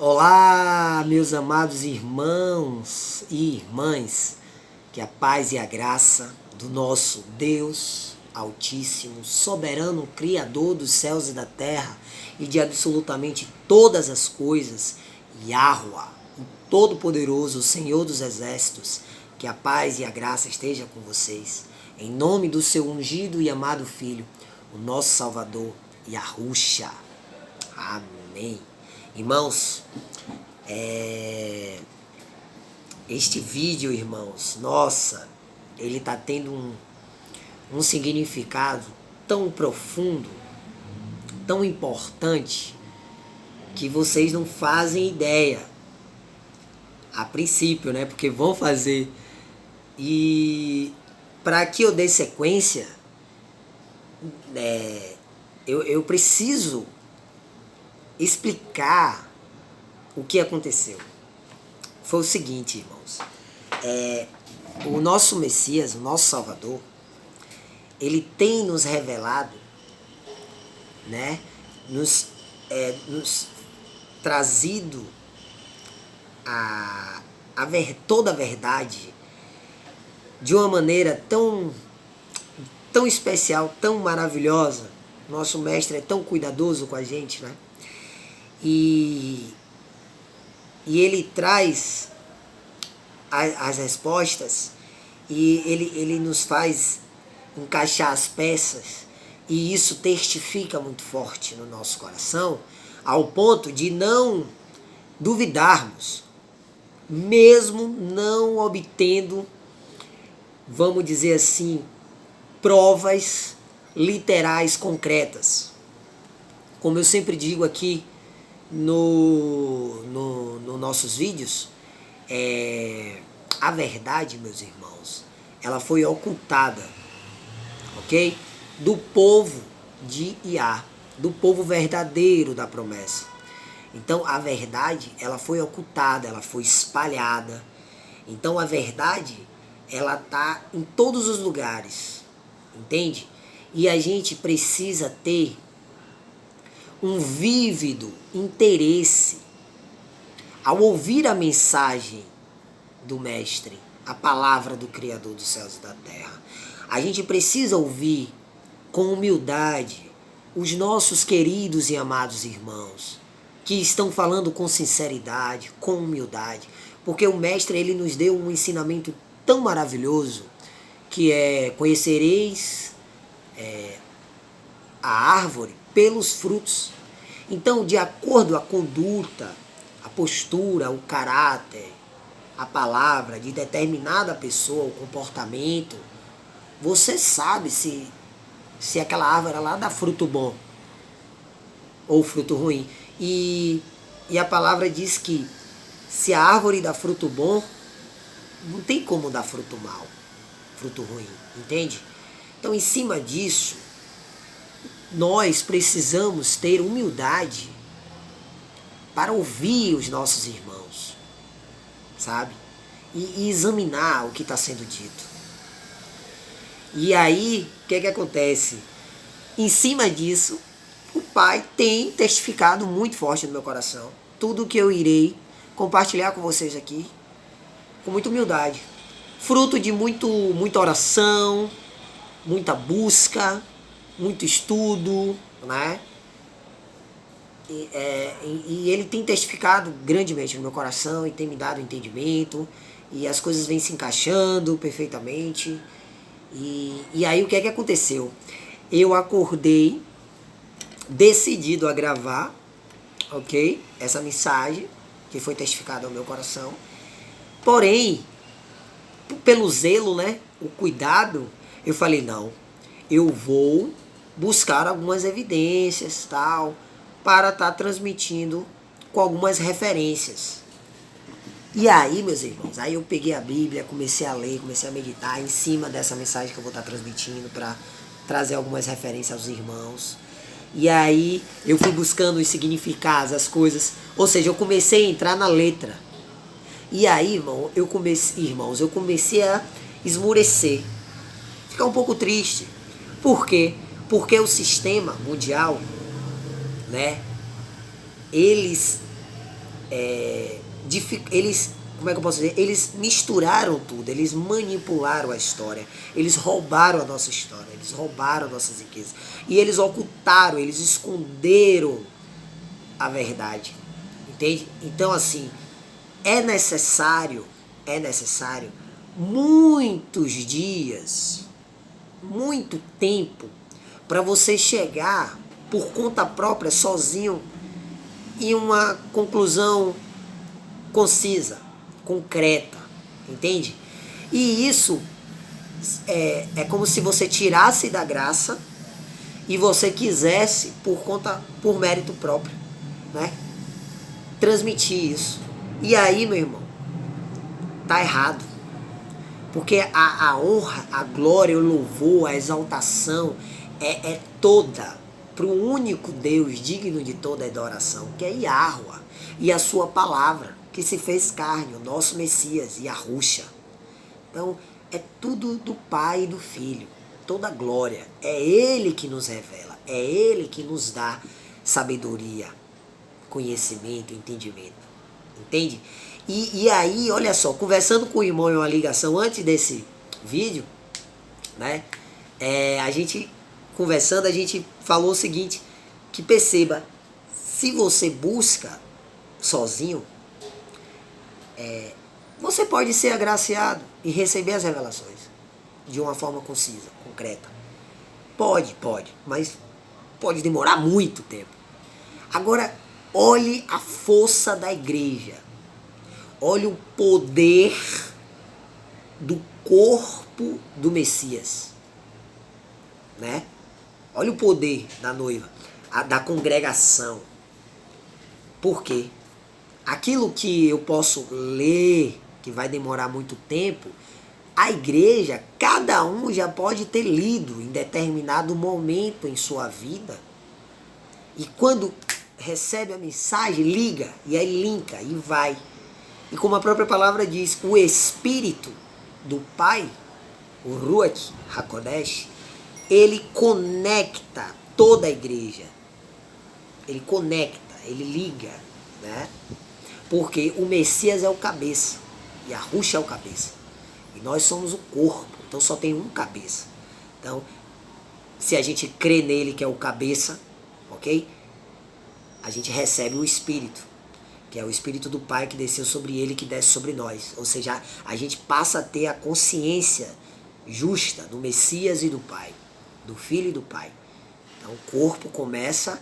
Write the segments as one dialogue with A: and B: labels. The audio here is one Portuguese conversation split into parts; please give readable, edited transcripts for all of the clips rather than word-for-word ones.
A: Olá, meus amados irmãos e irmãs, que a paz e a graça do nosso Deus Altíssimo, soberano, Criador dos céus e da terra e de absolutamente todas as coisas, Yahweh, o Todo-Poderoso, o Senhor dos Exércitos, que a paz e a graça esteja com vocês, em nome do seu ungido e amado Filho, o nosso Salvador, Yahusha. Amém. Irmãos, este vídeo, irmãos, nossa, ele está tendo um significado tão profundo, tão importante, que vocês não fazem ideia. A princípio, né? Porque vão fazer. E para que eu dê sequência, eu preciso explicar o que aconteceu. Foi o seguinte, irmãos. O nosso Messias, o nosso Salvador, ele tem nos revelado, né? Nos trazido toda a verdade de uma maneira tão especial, tão maravilhosa. Nosso mestre é tão cuidadoso com a gente, né? E ele traz as respostas e ele nos faz encaixar as peças, e isso testifica muito forte no nosso coração, ao ponto de não duvidarmos, mesmo não obtendo, vamos dizer assim, provas literais concretas. Como eu sempre digo aqui no nossos vídeos, a verdade, meus irmãos, ela foi ocultada, ok? Do povo de Iá, do povo verdadeiro da promessa. Então a verdade, ela foi ocultada, ela foi espalhada. Então a verdade, ela tá em todos os lugares, entende? E a gente precisa ter um vívido interesse ao ouvir a mensagem do Mestre, a palavra do Criador dos céus e da terra. A gente precisa ouvir com humildade os nossos queridos e amados irmãos, que estão falando com sinceridade, com humildade, porque o Mestre, ele nos deu um ensinamento tão maravilhoso, que é: conhecereis a árvore pelos frutos. Então, de acordo com a conduta, a postura, o caráter, a palavra de determinada pessoa, o comportamento, você sabe se aquela árvore lá dá fruto bom ou fruto ruim. E a palavra diz que se a árvore dá fruto bom, não tem como dar fruto mal, fruto ruim, entende? Então, em cima disso, nós precisamos ter humildade para ouvir os nossos irmãos, sabe? E examinar o que está sendo dito. E aí, o que acontece? Em cima disso, o Pai tem testificado muito forte no meu coração tudo o que eu irei compartilhar com vocês aqui, com muita humildade. Fruto de muita oração, muita busca, muito estudo, né? E ele tem testificado grandemente no meu coração e tem me dado entendimento, e as coisas vêm se encaixando perfeitamente. E aí o que aconteceu? Eu acordei decidido a gravar, ok? Essa mensagem que foi testificada ao meu coração. Porém, pelo zelo, né? O cuidado, eu falei: não, eu vou buscar algumas evidências, tal, para estar transmitindo com algumas referências. E aí, meus irmãos, aí eu peguei a Bíblia, comecei a ler, comecei a meditar em cima dessa mensagem que eu vou estar transmitindo, para trazer algumas referências aos irmãos. E aí eu fui buscando os significados, as coisas, ou seja, eu comecei a entrar na letra. E aí, irmãos, eu comecei a esmurecer, ficar um pouco triste. Por quê? Porque o sistema mundial, né, eles eles, como é que eu posso dizer? Eles misturaram tudo, eles manipularam a história, eles roubaram a nossa história, eles roubaram nossas riquezas. E eles ocultaram, eles esconderam a verdade. Entende? Então, assim, é necessário muitos dias, muito tempo, para você chegar por conta própria, sozinho, em uma conclusão concisa, concreta, entende? E isso é como se você tirasse da graça e você quisesse por mérito próprio, né? Transmitir isso. E aí, meu irmão, tá errado. Porque a honra, a glória, o louvor, a exaltação é toda para o único Deus digno de toda adoração, que é Yahweh, e a sua palavra, que se fez carne, o nosso Messias, Yahushua. Então, é tudo do Pai e do Filho, toda a glória. É Ele que nos revela, é Ele que nos dá sabedoria, conhecimento, entendimento. Entende? E aí, olha só, conversando com o irmão em uma ligação antes desse vídeo, né? A gente conversando, a gente falou o seguinte, que perceba, se você busca sozinho, você pode ser agraciado e receber as revelações de uma forma concisa, concreta. Pode, mas pode demorar muito tempo. Agora, olhe a força da igreja. Olhe o poder do corpo do Messias, né? Olha o poder da noiva, da congregação. Por quê? Aquilo que eu posso ler, que vai demorar muito tempo, a igreja, cada um já pode ter lido em determinado momento em sua vida. E quando recebe a mensagem, liga, e aí linka, e vai. E como a própria palavra diz, o Espírito do Pai, o Ruach HaKodesh, ele conecta toda a igreja. Ele conecta, ele liga, né? Porque o Messias é o cabeça, e a Yahushua é o cabeça. E nós somos o corpo, então só tem um cabeça. Então, se a gente crê nele que é o cabeça, ok? A gente recebe o Espírito, que é o Espírito do Pai que desceu sobre ele, que desce sobre nós. Ou seja, a gente passa a ter a consciência justa do Messias e do Pai, do Filho e do Pai. Então o corpo começa,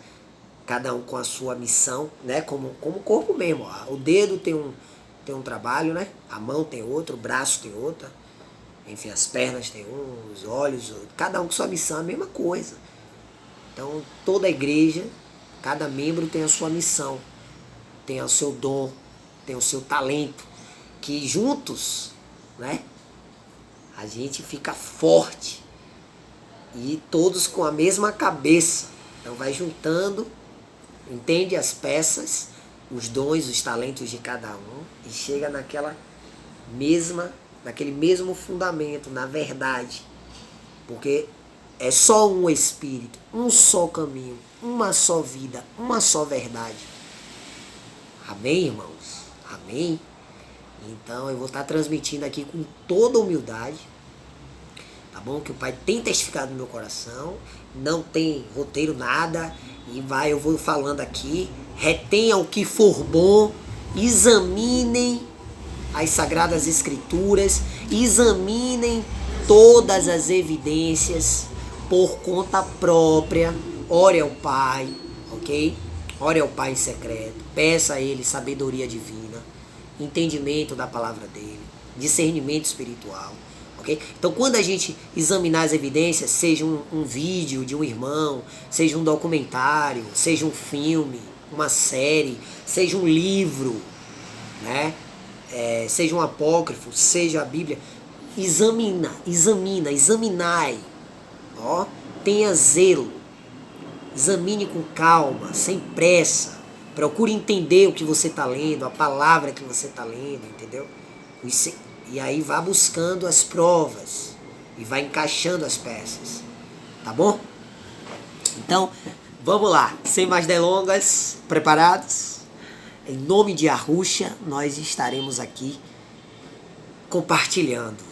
A: cada um com a sua missão, né? Como o corpo mesmo. Ó. O dedo tem um trabalho, né? A mão tem outro, o braço tem outra. Enfim, as pernas tem um, os olhos, cada um com sua missão, a mesma coisa. Então toda a igreja, cada membro tem a sua missão, tem o seu dom, tem o seu talento, que juntos, né, a gente fica forte e todos com a mesma cabeça. Então vai juntando, entende as peças, os dons, os talentos de cada um e chega naquele mesmo fundamento, na verdade, porque é só um Espírito, um só caminho, uma só vida, uma só verdade. Amém, irmãos? Amém? Então eu vou estar transmitindo aqui com toda humildade, tá bom? Que o Pai tem testificado no meu coração, não tem roteiro, nada, e eu vou falando aqui, retenham o que for bom, examinem as Sagradas Escrituras, examinem todas as evidências por conta própria, ore ao Pai, ok? Ore ao Pai em secreto, peça a Ele sabedoria divina, entendimento da palavra dEle, discernimento espiritual, ok? Então quando a gente examinar as evidências, seja um vídeo de um irmão, seja um documentário, seja um filme, uma série, seja um livro, né? Seja um apócrifo, seja a Bíblia, examinai, ó, tenha zelo. Examine com calma, sem pressa. Procure entender o que você está lendo, a palavra que você está lendo, entendeu? E aí vá buscando as provas e vai encaixando as peças, tá bom? Então, vamos lá, sem mais delongas, preparados? Em nome de Arusha, nós estaremos aqui compartilhando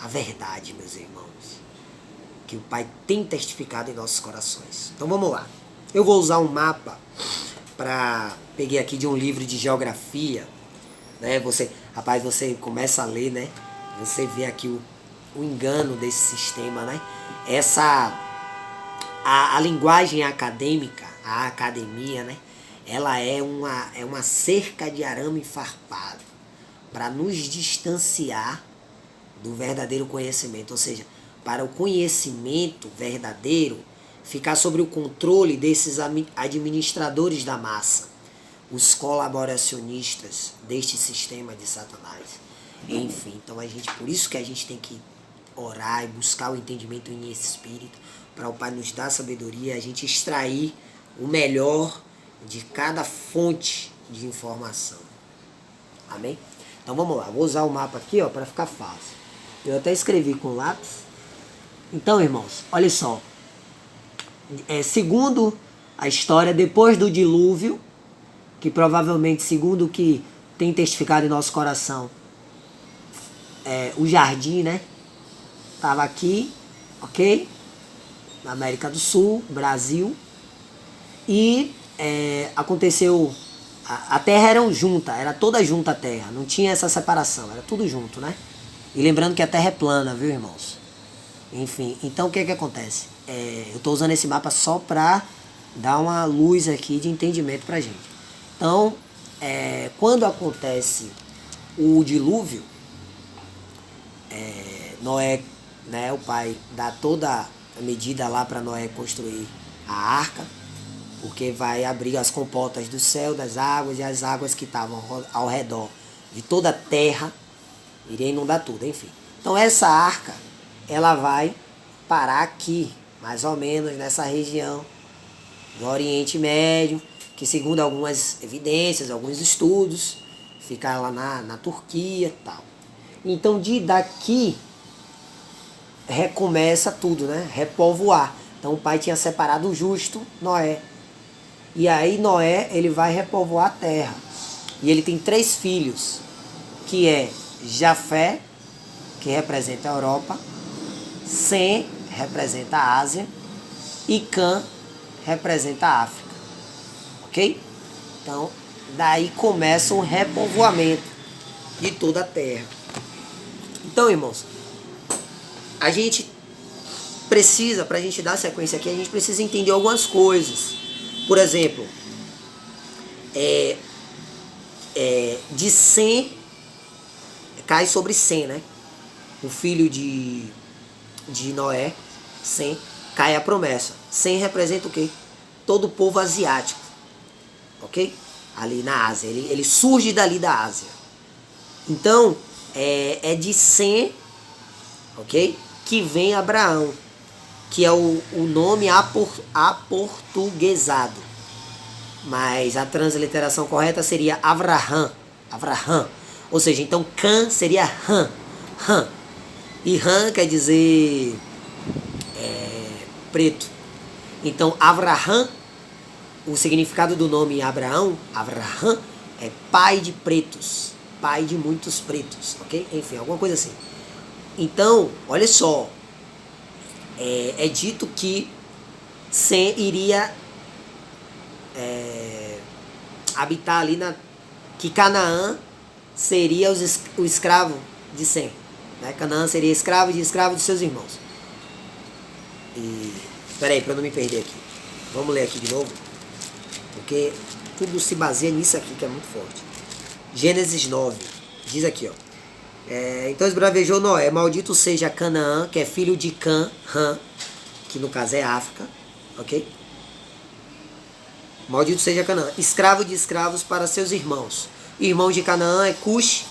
A: a verdade, meus irmãos, que o Pai tem testificado em nossos corações. Então vamos lá. Eu vou usar um mapa peguei aqui de um livro de geografia, né? Você começa a ler, né? Você vê aqui o engano desse sistema, né? A linguagem acadêmica, a academia, né? Ela é uma cerca de arame farpado para nos distanciar do verdadeiro conhecimento, ou seja, para o conhecimento verdadeiro ficar sob o controle desses administradores da massa, os colaboracionistas deste sistema de Satanás. Enfim, então por isso que a gente tem que orar e buscar o entendimento em espírito, para o Pai nos dar sabedoria, a gente extrair o melhor de cada fonte de informação. Amém? Então vamos lá, vou usar o mapa aqui para ficar fácil. Eu até escrevi com lápis. Então, irmãos, olha só. Segundo a história, depois do dilúvio, que provavelmente, segundo o que tem testificado em nosso coração, o jardim, né? Estava aqui, ok? Na América do Sul, Brasil. E aconteceu... A terra era junta, era toda junta a terra. Não tinha essa separação, era tudo junto, né? E lembrando que a terra é plana, viu, irmãos? Enfim, então o que acontece? Eu estou usando esse mapa só para dar uma luz aqui de entendimento para a gente. Então, quando acontece o dilúvio, Noé, né, o pai dá toda a medida lá para Noé construir a arca, porque vai abrir as comportas do céu, das águas, e as águas que estavam ao redor de toda a terra iria inundar tudo, enfim. Então essa arca, ela vai parar aqui, mais ou menos nessa região do Oriente Médio, que segundo algumas evidências, alguns estudos, fica lá na Turquia e tal. Então daqui recomeça tudo, né? Repovoar. Então o pai tinha separado o justo, Noé. E aí Noé, ele vai repovoar a terra. E ele tem 3 filhos, que é Jafé, que representa a Europa, Sem representa a Ásia e Cã representa a África. Ok? Então, daí começa o repovoamento de toda a terra. Então, irmãos, a gente precisa, para a gente dar sequência aqui, a gente precisa entender algumas coisas. Por exemplo, de Sem cai sobre Sem, né? O filho de Noé, Sem, cai a promessa. Sem representa o quê? Todo o povo asiático, ok? Ali na Ásia, ele surge dali da Ásia. Então, é de Sem, ok? Que vem Abraão, que é o nome aportuguesado. Mas a transliteração correta seria Avraham. Ou seja, então Cã seria Ram. E Ram quer dizer preto. Então Avraham, o significado do nome Abraão, Avraham, é pai de pretos, pai de muitos pretos, ok? Enfim, alguma coisa assim. Então, olha só, é dito que Sem iria habitar ali que Canaã seria o escravo de Sem, né? Canaã seria escravo de seus irmãos. E espera aí, para eu não me perder aqui, vamos ler aqui de novo, porque tudo se baseia nisso aqui que é muito forte. Gênesis 9 diz aqui, ó. Então esbravejou Noé: maldito seja Canaã, que é filho de Cã, Ram, que no caso é África, ok? Maldito seja Canaã, escravo de escravos para seus irmãos. Irmão de Canaã é Cush,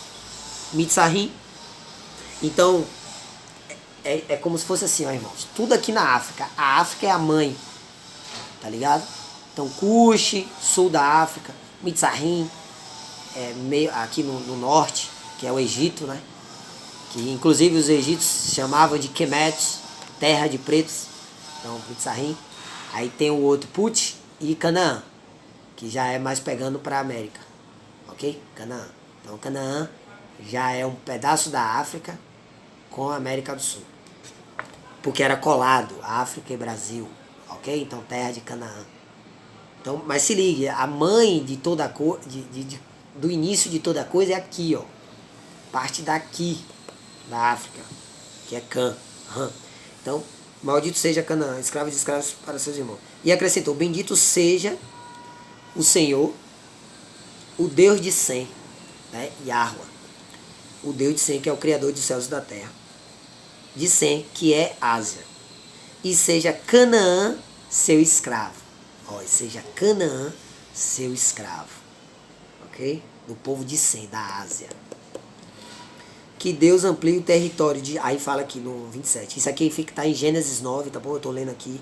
A: Mitzrayim. Então, é como se fosse assim, ó, irmãos. Tudo aqui na África. A África é a mãe, tá ligado? Então, Cush, sul da África, Mitzrayim, meio aqui no norte, que é o Egito, né? Que inclusive os egípcios chamavam de Kemet, terra de pretos. Então, Mitzrayim. Aí tem o outro Put e Canaã, que já é mais pegando para a América, ok? Canaã. Então Canaã já é um pedaço da África com a América do Sul, porque era colado África e Brasil, ok? Então terra de Canaã. Então, mas se ligue, a mãe de toda a coisa, do início de toda coisa é aqui, ó, parte daqui da África, que é Cã. Então, maldito seja Canaã, escravo de escravos para seus irmãos. E acrescentou, bendito seja o Senhor, o Deus de Sem, né? Yahweh, o Deus de Sem, que é o Criador dos céus e da terra, de Sem, que é Ásia, e seja Canaã seu escravo. Ó, e seja Canaã seu escravo, ok? Do povo de Sem, da Ásia. Que Deus amplie o território de... Aí fala aqui no 27. Isso aqui está em Gênesis 9, tá bom? Eu estou lendo aqui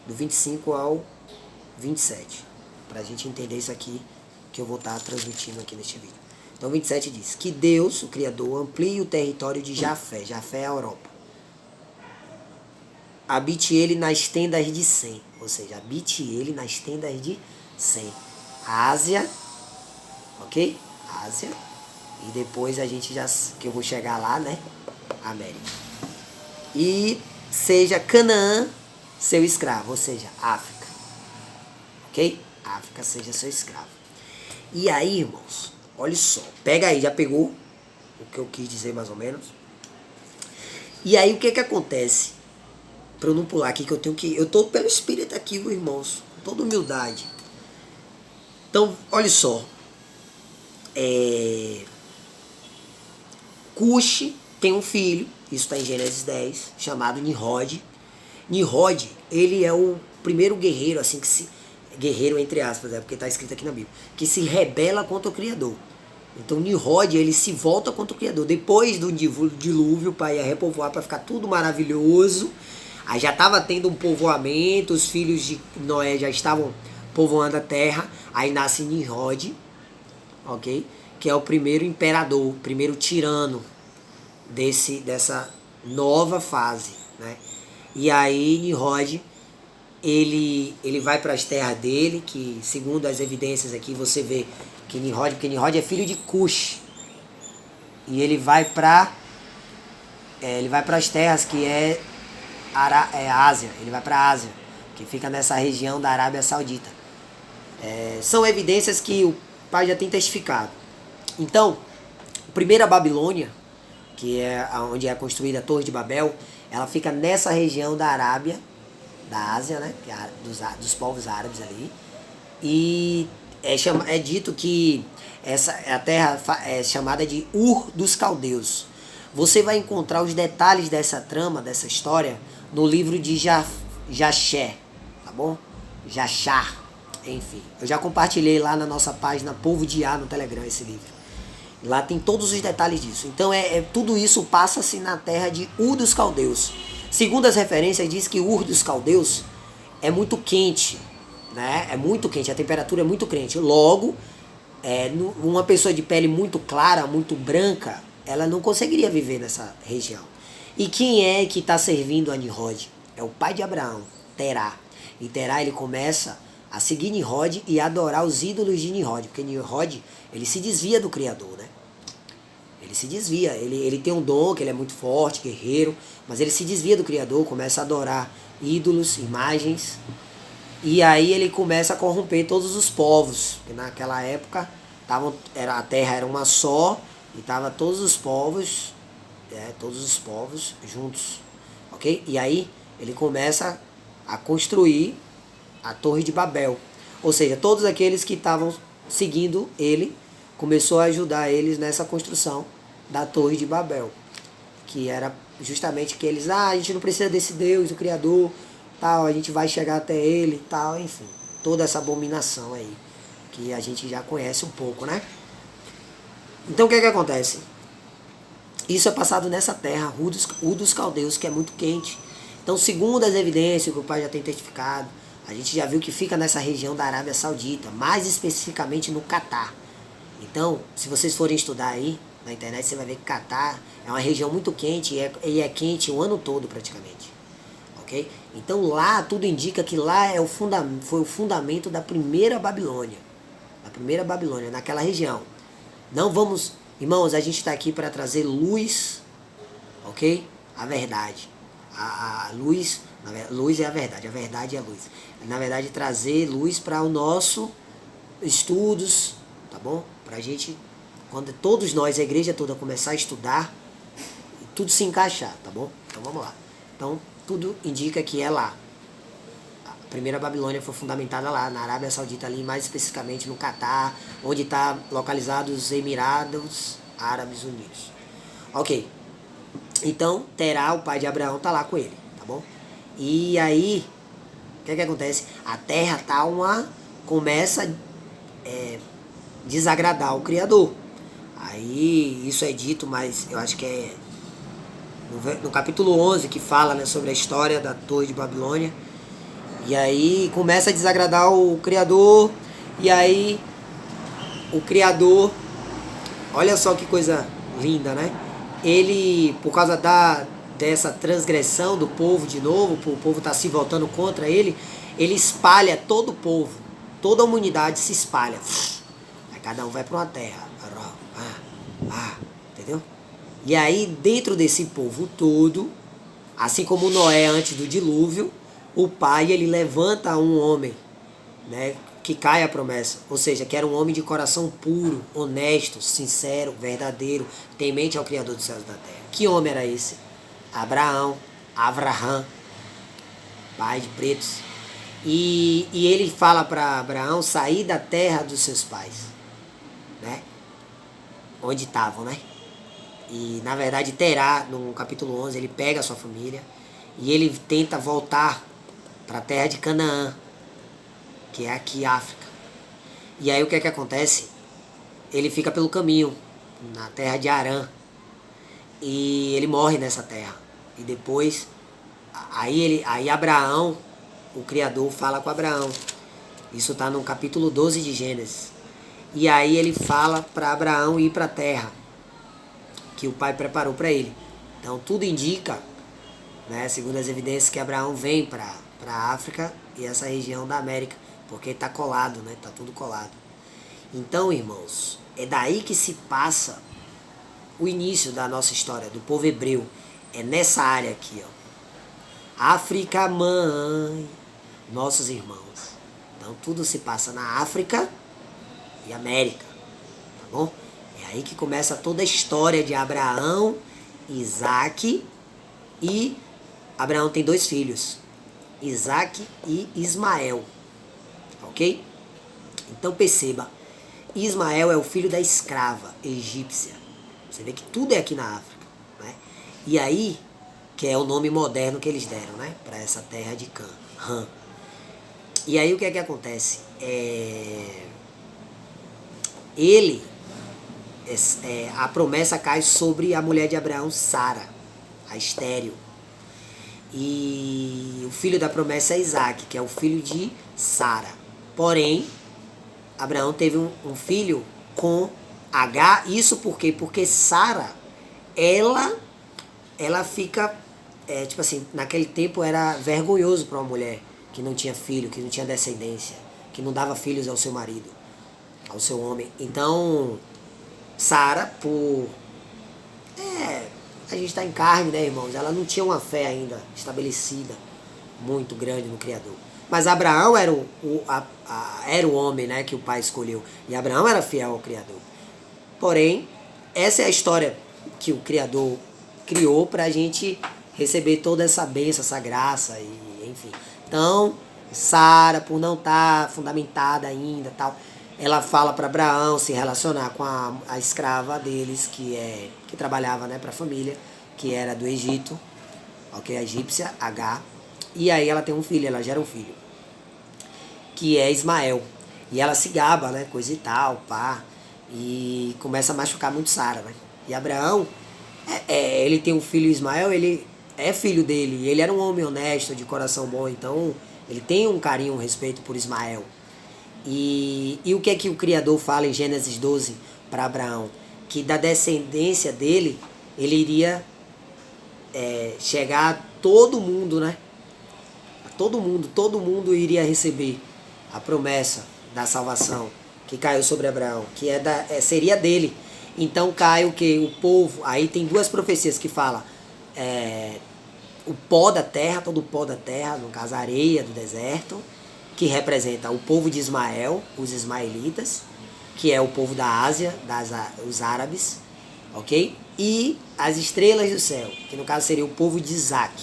A: do 25 ao 27. Para a gente entender isso aqui que eu vou estar transmitindo aqui neste vídeo. Então 27 diz que Deus, o Criador, amplie o território de Jafé. Jafé é a Europa. Habite ele nas tendas de Sem. Ou seja, habite ele nas tendas de Sem. Ásia. Ok? Ásia. E depois a gente já... que eu vou chegar lá, né? América. E seja Canaã seu escravo. Ou seja, África. Ok? África seja seu escravo. E aí, irmãos, olha só. Pega aí, já pegou o que eu quis dizer mais ou menos. E aí, o que que acontece? Para eu não pular aqui, que eu tenho que... Eu tô pelo Espírito aqui, irmãos. Com toda humildade. Então, olha só. Cuxi tem um filho, isso está em Gênesis 10, chamado Nimrod. Nimrod, ele é o primeiro guerreiro, assim, que se... Guerreiro entre aspas, porque está escrito aqui na Bíblia. Que se rebela contra o Criador. Então Nimrod, ele se volta contra o Criador. Depois do dilúvio, o pai ia repovoar para ficar tudo maravilhoso. Aí já estava tendo um povoamento, os filhos de Noé já estavam povoando a terra. Aí nasce Nimrod, ok? Que é o primeiro imperador, o primeiro tirano dessa nova fase, né? E aí Nimrod, ele vai para as terras dele, que segundo as evidências aqui você vê que Nimrod, porque Nimrod é filho de Cush, e ele vai para as terras que é Ásia, ele vai para a Ásia, que fica nessa região da Arábia Saudita. São evidências que o pai já tem testificado. Então, a primeira Babilônia, que é onde é construída a Torre de Babel, ela fica nessa região da Arábia, da Ásia, né, que é dos povos árabes ali, e é dito que a terra é chamada de Ur dos Caldeus. Você vai encontrar os detalhes dessa trama, dessa história, no livro de Jashé, tá bom? Jachar, enfim. Eu já compartilhei lá na nossa página Povo de A no Telegram esse livro. Lá tem todos os detalhes disso. Então tudo isso passa-se na terra de Ur dos Caldeus. Segundo as referências, diz que Ur dos Caldeus é muito quente, né? É muito quente, a temperatura é muito quente. Logo, uma pessoa de pele muito clara, muito branca, ela não conseguiria viver nessa região. E quem é que está servindo a Nimrod? É o pai de Abraão, Terá. E Terá, ele começa a seguir Nimrod e adorar os ídolos de Nimrod, porque Nimrod, ele se desvia do Criador, né? Ele se desvia, ele tem um dom, que ele é muito forte, guerreiro, mas ele se desvia do Criador, começa a adorar ídolos, imagens, e aí ele começa a corromper todos os povos, porque naquela época a terra era uma só, e estavam todos os povos juntos, ok? E aí ele começa a construir a Torre de Babel, ou seja, todos aqueles que estavam seguindo ele, começou a ajudar eles nessa construção da Torre de Babel, que era justamente que eles, a gente não precisa desse Deus, o Criador, tal, a gente vai chegar até ele, tal, enfim, toda essa abominação aí, que a gente já conhece um pouco, né? Então o que é que acontece? Isso é passado nessa terra, Ur dos Caldeus, que é muito quente. Então, segundo as evidências que o pai já tem testificado, a gente já viu que fica nessa região da Arábia Saudita, mais especificamente no Catar. Então, se vocês forem estudar aí na internet, você vai ver que Catar é uma região muito quente e é quente o ano todo praticamente. Ok? Então lá tudo indica que lá foi o fundamento da primeira Babilônia. primeira Babilônia, naquela região. Não vamos, irmãos, a gente está aqui para trazer luz, ok? A verdade. A luz, luz é a verdade é a luz. Na verdade, trazer luz para o nosso estudos, tá bom? Pra gente, quando todos nós, a igreja toda, começar a estudar, tudo se encaixar, tá bom? Então vamos lá. Então, tudo indica que é lá. A primeira Babilônia foi fundamentada lá, na Arábia Saudita, ali, mais especificamente no Catar, onde está localizados os Emirados Árabes Unidos. Ok. Então, Terá, o pai de Abraão, tá lá com ele, tá bom? E aí, o que acontece? A terra tá começa desagradar o Criador. Aí, isso é dito, mas eu acho que é no capítulo 11 que fala, né, sobre a história da Torre de Babilônia. E aí começa a desagradar o Criador. E aí o Criador, olha só que coisa linda, né? Ele, por causa dessa transgressão do povo de novo, o povo está se voltando contra ele, ele espalha todo o povo, toda a humanidade se espalha. Aí cada um vai para uma terra. Entendeu? E aí, dentro desse povo todo, assim como Noé antes do dilúvio, o pai, ele levanta um homem, né, que cai a promessa. Ou seja, que era um homem de coração puro, honesto, sincero, verdadeiro, temente ao Criador dos céus e da terra. Que homem era esse? Abraão, pai de pretos. E ele fala para Abraão sair da terra dos seus pais, né? Onde estavam, né? E na verdade Terá, no capítulo 11, ele pega a sua família e ele tenta voltar para a terra de Canaã, que é aqui África. E aí o que acontece? Ele fica pelo caminho, na terra de Harã, e ele morre nessa terra. E depois, aí Abraão, o Criador, fala com Abraão. Isso está no capítulo 12 de Gênesis. E aí ele fala para Abraão ir para a terra que o pai preparou para ele. Então tudo indica, né, segundo as evidências, que Abraão vem para a África e essa região da América, porque está colado, né? Está tudo colado. Então, irmãos, é daí que se passa o início da nossa história, do povo hebreu. É nessa área aqui, ó. África, mãe, nossos irmãos. Então tudo se passa na África e América, tá bom? É aí que começa toda a história de Abraão, Isaac, e Abraão tem 2 filhos, Isaac e Ismael, ok? Então perceba, Ismael é o filho da escrava egípcia. Você vê que tudo é aqui na África, né? E aí, que é o nome moderno que eles deram, né, para essa terra de Cã. E aí o que acontece? A promessa cai sobre a mulher de Abraão, Sara, a estéril. E o filho da promessa é Isaac, que é o filho de Sara. Porém, Abraão teve um filho com H. Isso por quê? Porque Sara, ela fica, tipo assim, naquele tempo era vergonhoso para uma mulher que não tinha filho, que não tinha descendência, que não dava filhos ao seu marido, ao seu homem. Então, Sara, a gente está em carne, né, irmãos? Ela não tinha uma fé ainda estabelecida, muito grande no Criador. Mas Abraão era o homem, né, que o pai escolheu. E Abraão era fiel ao Criador. Porém, essa é a história que o Criador criou para a gente receber toda essa bênção, essa graça, e enfim. Então, Sara, por não estar fundamentada ainda, tal, ela fala para Abraão se relacionar com a escrava deles, que trabalhava, né, para a família, que era do Egito, ok, a egípcia, H. E aí ela tem um filho, ela gera um filho, que é Ismael. E ela se gaba, né, coisa e tal, pá, e começa a machucar muito Sara, né. E Abraão, ele tem um filho, Ismael, ele é filho dele, ele era um homem honesto, de coração bom, então ele tem um carinho, um respeito por Ismael. E o que o Criador fala em Gênesis 12 para Abraão? Que da descendência dele, ele iria chegar a todo mundo, né? A todo mundo iria receber a promessa da salvação, que caiu sobre Abraão, que seria dele. Então cai o que? O povo. Aí tem duas profecias que falam o pó da terra, todo o pó da terra, no caso a areia do deserto, que representa o povo de Ismael, os ismaelitas, que é o povo da Ásia, os árabes, ok? E as estrelas do céu, que no caso seria o povo de Isaac,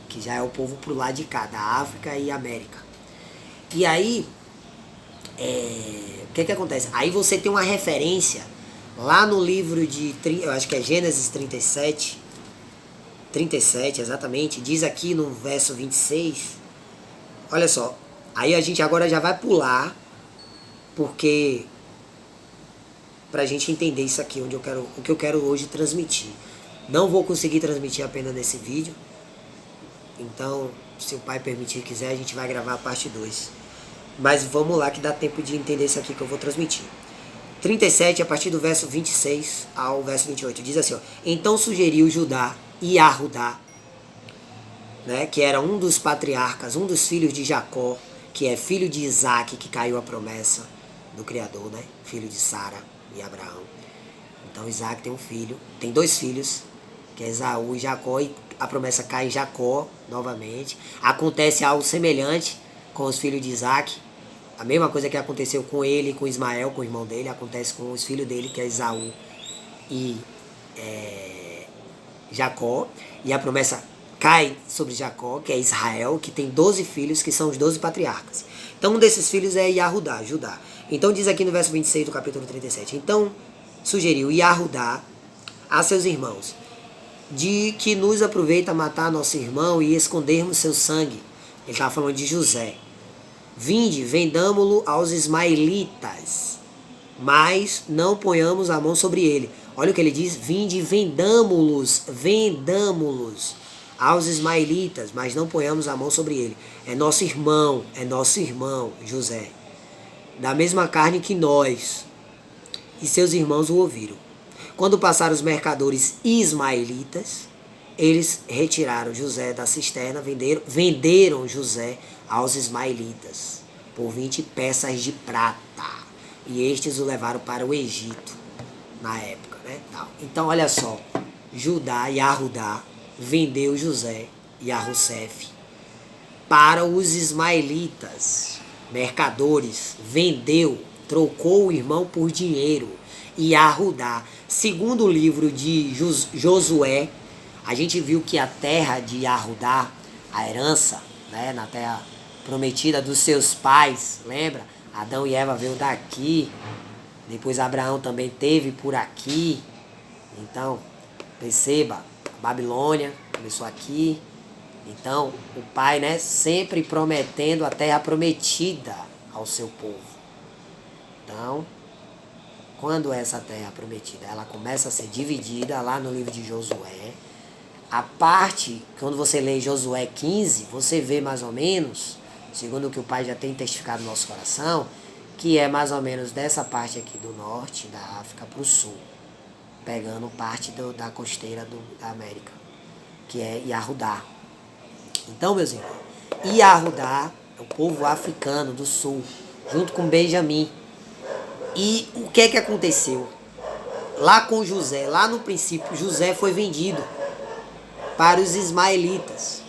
A: que já é o povo pro lado de cá, da África e América. E aí, o que acontece? Aí você tem uma referência lá no livro de, eu acho que é Gênesis 37, exatamente, diz aqui no verso 26, olha só, aí a gente agora já vai pular, porque pra gente entender isso aqui, o que eu quero hoje transmitir. Não vou conseguir transmitir apenas nesse vídeo, então, se o pai permitir, quiser, a gente vai gravar a parte 2. Mas vamos lá que dá tempo de entender isso aqui que eu vou transmitir. 37, a partir do verso 26 ao verso 28, diz assim, ó, então sugeriu Judá e Arudá, né, que era um dos patriarcas, um dos filhos de Jacó, que é filho de Isaac, que caiu a promessa do Criador, né, filho de Sara e Abraão. Então Isaac tem um filho, tem dois filhos, que é Esaú e Jacó, e a promessa cai em Jacó novamente. Acontece algo semelhante com os filhos de Isaac, a mesma coisa que aconteceu com ele e com Ismael, com o irmão dele, acontece com os filhos dele, que é Esaú e Jacó, e a promessa cai sobre Jacó, que é Israel, que tem 12 filhos, que são os 12 patriarcas. Então um desses filhos é Yahudá, Judá. Então diz aqui no verso 26 do capítulo 37, então sugeriu Yahudá a seus irmãos, de que nos aproveita matar nosso irmão e escondermos seu sangue. Ele estava falando de José. Vinde, vendamo-lo aos ismaelitas, mas não ponhamos a mão sobre ele. Olha o que ele diz, vinde, vendamo-los aos ismaelitas, mas não ponhamos a mão sobre ele. É nosso irmão, José, da mesma carne que nós. E seus irmãos o ouviram. Quando passaram os mercadores ismaelitas, eles retiraram José da cisterna, venderam José aos ismaelitas por 20 peças de prata. E estes o levaram para o Egito na época, né? Então, olha só, Judá e Arudá vendeu José e Arrussef para os ismaelitas, mercadores, trocou o irmão por dinheiro. E Arudá, segundo o livro de Josué, a gente viu que a terra de Arudá, a herança, né, na terra prometida dos seus pais, lembra? Adão e Eva veio daqui, depois Abraão também teve por aqui. Então, perceba, a Babilônia começou aqui. Então, o pai, né, sempre prometendo a terra prometida ao seu povo. Então, quando essa terra prometida, ela começa a ser dividida lá no livro de Josué, a parte, quando você lê Josué 15, você vê mais ou menos, segundo o que o pai já tem testificado no nosso coração, que é mais ou menos dessa parte aqui do norte da África para o sul, pegando parte da costeira da América, que é Yahudá. Então, meus irmãos, Yahudá é o povo africano do sul, junto com Benjamim. E o que é que aconteceu? Lá com José, lá no princípio, José foi vendido para os ismaelitas.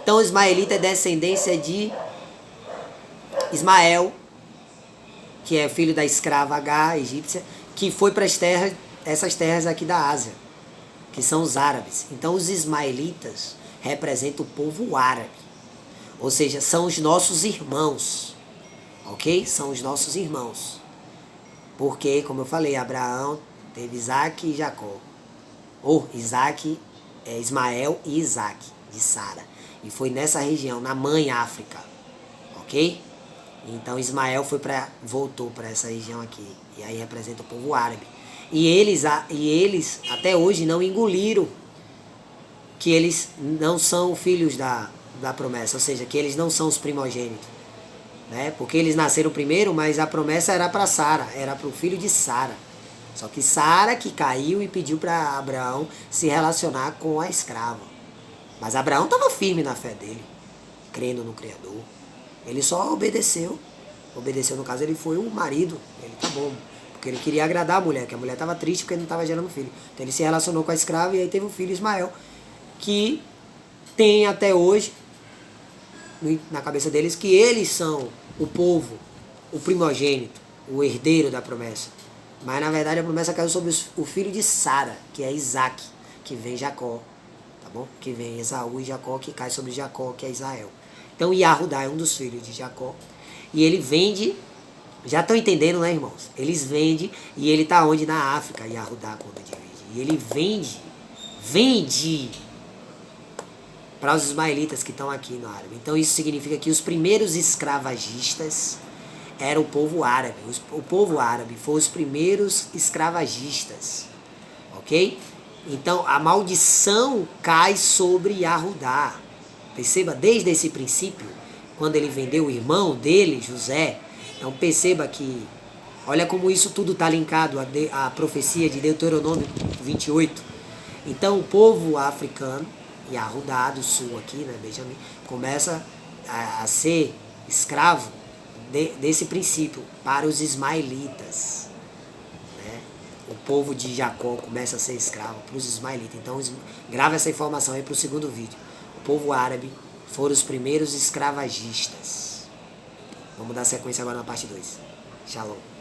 A: Então, o ismaelita é descendência de Ismael, que é filho da escrava H, egípcia, que foi para essas terras aqui da Ásia, que são os árabes. Então, os ismaelitas representam o povo árabe, ou seja, são os nossos irmãos, ok? São os nossos irmãos. Porque, como eu falei, Abraão teve Isaac e Jacó. Ou Ismael e Isaac, de Sara. E foi nessa região, na mãe África. Ok? Então Ismael voltou para essa região aqui. E aí representa o povo árabe. E eles até hoje não engoliram que eles não são filhos da promessa. Ou seja, que eles não são os primogênitos. Né? Porque eles nasceram primeiro, mas a promessa era para Sara, era para o filho de Sara. Só que Sara que caiu e pediu para Abraão se relacionar com a escrava. Mas Abraão estava firme na fé dele, crendo no Criador. Ele só obedeceu, obedeceu, no caso, ele foi o marido. Ele tá bom, porque ele queria agradar a mulher, que a mulher estava triste porque não estava gerando filho. Então ele se relacionou com a escrava e aí teve o filho Ismael, que tem até hoje na cabeça deles que eles são o povo, o primogênito, o herdeiro da promessa. Mas na verdade a promessa caiu sobre o filho de Sara, que é Isaac, que vem Jacó, tá bom? Que vem Esaú e Jacó, que cai sobre Jacó, que é Israel. Então Yahudá é um dos filhos de Jacó. E ele vende, já estão entendendo, né, irmãos? Eles vendem, e ele está onde? Na África, Yahudá, quando divide. E ele vende para os ismaelitas que estão aqui no árabe. Então isso significa que os primeiros escravagistas era o povo árabe. O povo árabe foi os primeiros escravagistas. Ok? Então a maldição cai sobre Yahudá. Perceba, desde esse princípio, quando ele vendeu o irmão dele, José. Então perceba que, olha como isso tudo está linkado à profecia de Deuteronômio 28. Então o povo africano, Yahudá do sul aqui, né, Benjamim, começa a ser escravo desse princípio para os ismaelitas, né? O povo de Jacó começa a ser escravo para os ismaelitas. Então grava essa informação aí para o segundo vídeo. O povo árabe foram os primeiros escravagistas. Vamos dar sequência agora na parte 2. Shalom.